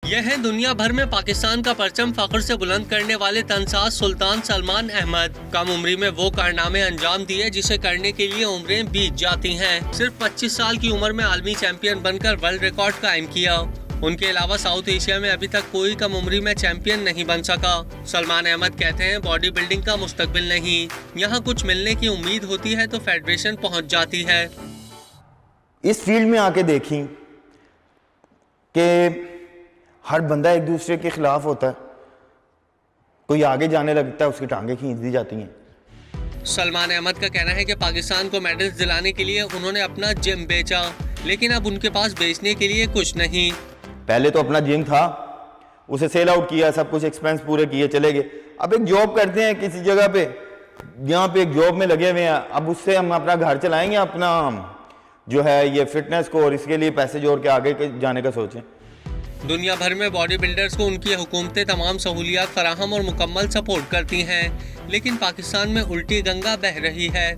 यह है दुनिया भर में पाकिस्तान का परचम फख्र से बुलंद करने वाले तनसाज सुल्तान सलमान अहमद। कम उम्री में वो कारनामे अंजाम दिए जिसे करने के लिए उम्रें बीत जाती हैं। सिर्फ 25 साल की उम्र में आलमी चैंपियन बनकर वर्ल्ड रिकॉर्ड कायम किया। उनके अलावा साउथ एशिया में अभी तक कोई कम उम्री में चैंपियन नहीं बन सका। सलमान अहमद कहते हैं, बॉडी बिल्डिंग का मुस्तकबिल नहीं, यहाँ कुछ मिलने की उम्मीद होती है तो फेडरेशन पहुँच जाती है। इस फील्ड में आके देखी कि हर बंदा एक दूसरे के खिलाफ होता है, कोई आगे जाने लगता है उसकी टांगे खींच दी जाती हैं। सलमान अहमद का कहना है कि पाकिस्तान को मेडल्स दिलाने के लिए उन्होंने अपना जिम बेचा, लेकिन अब उनके पास बेचने के लिए कुछ नहीं। पहले तो अपना जिम था, उसे सेल आउट किया, सब कुछ एक्सपेंस पूरे किए, चले गए। अब एक जॉब करते हैं किसी जगह पे, यहाँ पे एक जॉब में लगे हुए हैं, अब उससे हम अपना घर चलाएंगे, अपना जो है ये फिटनेस को, और इसके लिए पैसे जोड़ के आगे जाने का सोचें। दुनिया भर में बॉडी बिल्डर्स को उनकी हुकूमतें तमाम सहूलियात फराहम और मुकम्मल सपोर्ट करती हैं, लेकिन पाकिस्तान में उल्टी गंगा बह रही है।